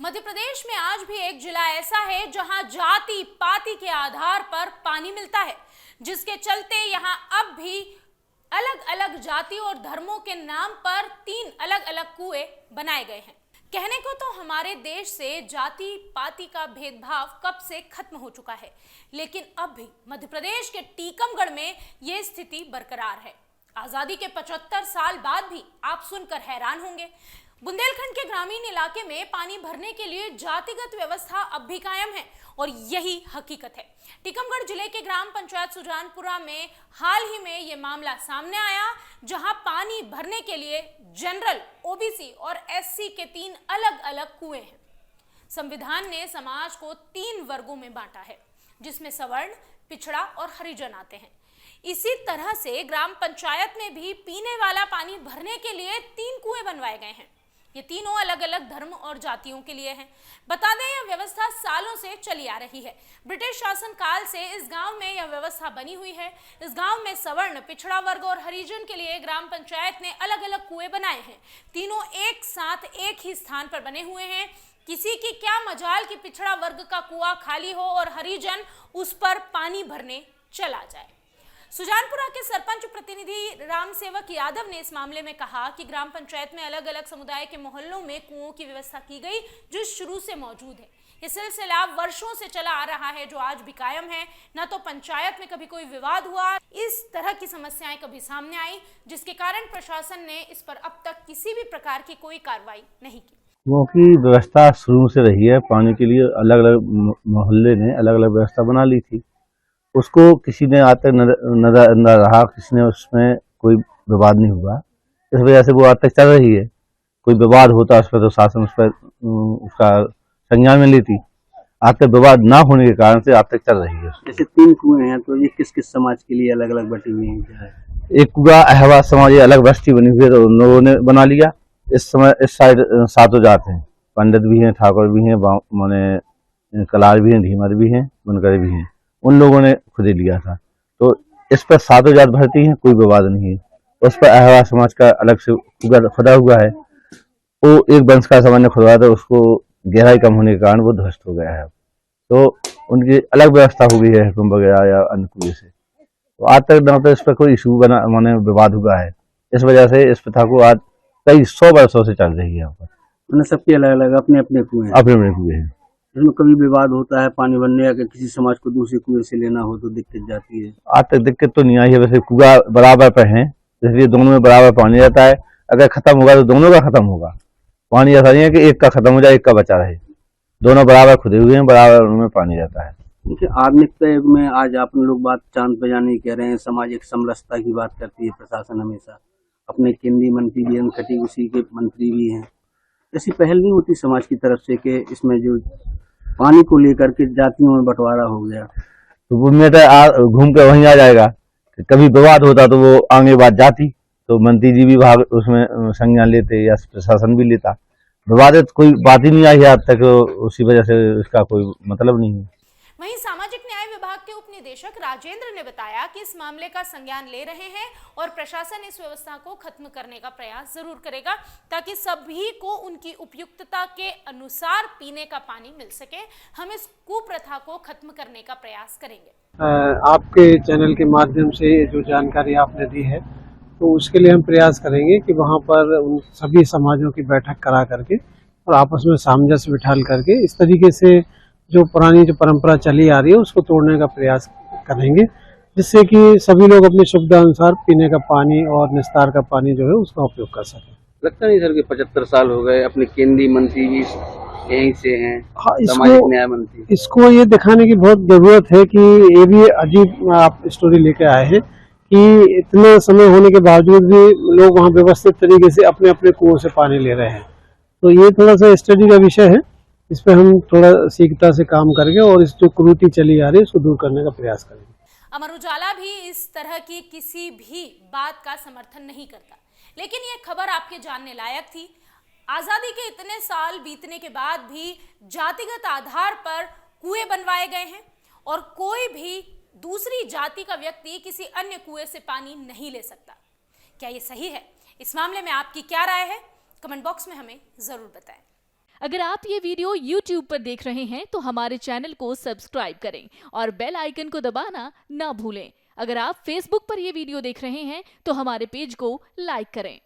मध्य प्रदेश में आज भी एक जिला ऐसा है जहां जाति पाति के आधार पर पानी मिलता है, जिसके चलते यहां अब भी अलग अलग जाति और धर्मों के नाम पर 3 अलग अलग कुएं बनाए गए हैं। कहने को तो हमारे देश से जाति पाति का भेदभाव कब से खत्म हो चुका है, लेकिन अब भी मध्य प्रदेश के टीकमगढ़ में यह स्थिति बरकरार है। आजादी के 75 साल बाद भी आप सुनकर हैरान होंगे, बुंदेलखंड के ग्रामीण इलाके में पानी भरने के लिए जातिगत व्यवस्था अब भी कायम है और यही हकीकत है। टीकमगढ़ जिले के ग्राम पंचायत सुजानपुरा में हाल ही में ये मामला सामने आया, जहां पानी भरने के लिए जनरल, ओबीसी और एससी के 3 अलग अलग कुएं हैं। संविधान ने समाज को 3 वर्गों में बांटा है, जिसमें सवर्ण, पिछड़ा और हरिजन आते हैं। इसी तरह से ग्राम पंचायत में भी पीने वाला पानी भरने के लिए 3 कुएं बनवाए गए हैं। ये तीनों अलग अलग धर्म और जातियों के लिए हैं। बता दें, यह व्यवस्था सालों से चली आ रही है। ब्रिटिश शासन काल से इस गांव में यह व्यवस्था बनी हुई है। इस गांव में सवर्ण, पिछड़ा वर्ग और हरिजन के लिए ग्राम पंचायत ने अलग अलग कुएं बनाए हैं। तीनों एक साथ एक ही स्थान पर बने हुए हैं। किसी की क्या मजाल कि पिछड़ा वर्ग का कुआं खाली हो और हरिजन उस पर पानी भरने चला जाए। सुजानपुरा के सरपंच प्रतिनिधि राम सेवक यादव ने इस मामले में कहा कि ग्राम पंचायत में अलग अलग समुदाय के मोहल्लों में कुओं की व्यवस्था की गई, जो शुरू से मौजूद है। ये सिलसिला वर्षों से चला आ रहा है, जो आज भी कायम है। न तो पंचायत में कभी कोई विवाद हुआ, इस तरह की समस्याएं कभी सामने आई, जिसके कारण प्रशासन ने इस पर अब तक किसी भी प्रकार की कोई कार्रवाई नहीं की। कुओं की व्यवस्था शुरू से रही है। पानी के लिए अलग अलग मोहल्ले ने अलग अलग व्यवस्था बना ली थी। उसको किसी ने आज तक न रहा, किसी ने उसमें कोई विवाद नहीं हुआ। इस वजह से वो आज तक चल रही है। कोई विवाद होता उस पर तो शासन उस पर उसका संज्ञान में लेती। आज तक विवाद ना होने के कारण से आज तक चल रही है। जैसे 3 कुएं हैं, तो ये किस किस समाज के लिए अलग अलग बटी हुई हैं? क्या है? एक कुआ अहवा समाज अलग बस्ती बनी हुई है, तो उन लोगों ने बना लिया। इस समय इस साइड 7 जात हैं, पंडित भी हैं, ठाकुर भी हैं, माने कलार भी हैं, धीमर भी हैं, बनकर भी हैं। उन लोगों ने खुद ही लिया था, तो इस पर 7 जात भरती हैं, कोई विवाद नहीं है। उस पर अहवा समाज का अलग से खुदा हुआ है। वो एक वंश का समाज ने खुदवाया था, उसको गहराई कम होने के कारण वो ध्वस्त हो गया है। तो उनकी अलग व्यवस्था हो गई है हुक्म वगैरह या अन्य कुएं से। तो आज तक न तो इस पर कोई इशू बना माने विवाद हुआ है। इस वजह से इस प्रथा को आज कई 100 वर्षों से चल रही है। यहाँ पर सबके अलग अलग अपने अपने कुएं हैं। अपने अपने कुएं हैं। इसमें कभी विवाद होता है पानी भरने, या किसी समाज को दूसरे कुएं से लेना हो तो दिक्कत जाती है? आज तक दिक्कत तो नहीं आई है। वैसे कुआ बराबर पे है, इसलिए दोनों में बराबर पानी रहता है। अगर खत्म होगा तो दोनों का खत्म होगा। पानी ऐसा नहीं है कि एक का खत्म हो जाए एक का बचा रहे। दोनों बराबर खुदे हुए हैं, बराबर उनमें पानी रहता है। देखिए, आधुनिकता युग में आज आप लोग बात चांद पे जाने की कह रहे हैं, सामाजिक समरसता की बात करती है प्रशासन हमेशा। अपने केंद्रीय मंत्री भी हैं, उसी के मंत्री भी हैं। ऐसी पहल नहीं होती समाज की तरफ से कि इसमें जो पानी को लेकर के जातियों में बंटवारा हो गया? तो वो में तो घूम के वहीं आ जाएगा। कभी विवाद होता तो वो आगे बात जाती, तो मंत्री जी भी भाग उसमें संज्ञान लेते या प्रशासन भी लेता। विवादित कोई बात ही नहीं आई है आज तक, उसी वजह से इसका कोई मतलब नहीं है। वहीं सामाजिक न्याय विभाग के उप निदेशक राजेंद्र ने बताया कि इस मामले का संज्ञान ले रहे हैं और प्रशासन इस व्यवस्था को खत्म करने का प्रयास जरूर करेगा, ताकि सभी को उनकी उपयुक्तता के अनुसार पीने का पानी मिल सके। हम इस कुप्रथा को खत्म करने का प्रयास करेंगे। आपके चैनल के माध्यम से जो जानकारी आपने दी है, तो उसके लिए हम प्रयास करेंगे कि वहाँ पर उन सभी समाजों की बैठक करा करके और आपस में सामंजस्य बिठाल करके इस तरीके से जो पुरानी जो परंपरा चली आ रही है उसको तोड़ने का प्रयास करेंगे, जिससे कि सभी लोग अपनी सुविधा अनुसार पीने का पानी और निस्तार का पानी जो है उसका उपयोग कर सकें। लगता नहीं सर कि 75 साल हो गए, अपने केंद्रीय मंत्री भी यहीं से हैं। हाँ, सामाजिक न्याय मंत्री, इसको ये दिखाने की बहुत जरूरत है कि ये भी अजीब आप स्टोरी लेके आए हैं कि इतना समय होने के बावजूद भी लोग वहाँ व्यवस्थित तरीके से अपने अपने कुओं से पानी ले रहे हैं। तो ये थोड़ा सा स्टडी का विषय है, इस पर हम थोड़ा सीखता से काम करके और इस जो कुरीति चली आ रही है उसको दूर करने का प्रयास करेंगे। अमर उजाला भी इस तरह की किसी भी बात का समर्थन नहीं करता, लेकिन ये खबर आपके जानने लायक थी। आजादी के इतने साल बीतने के बाद भी जातिगत आधार पर कुएं बनवाए गए हैं और कोई भी दूसरी जाति का व्यक्ति किसी अन्य कुएं से पानी नहीं ले सकता। क्या ये सही है? इस मामले में आपकी क्या राय है? कमेंट बॉक्स में हमें जरूर बताएं। अगर आप ये वीडियो YouTube पर देख रहे हैं तो हमारे चैनल को सब्सक्राइब करें और बेल आइकन को दबाना ना भूलें। अगर आप Facebook पर ये वीडियो देख रहे हैं तो हमारे पेज को लाइक करें।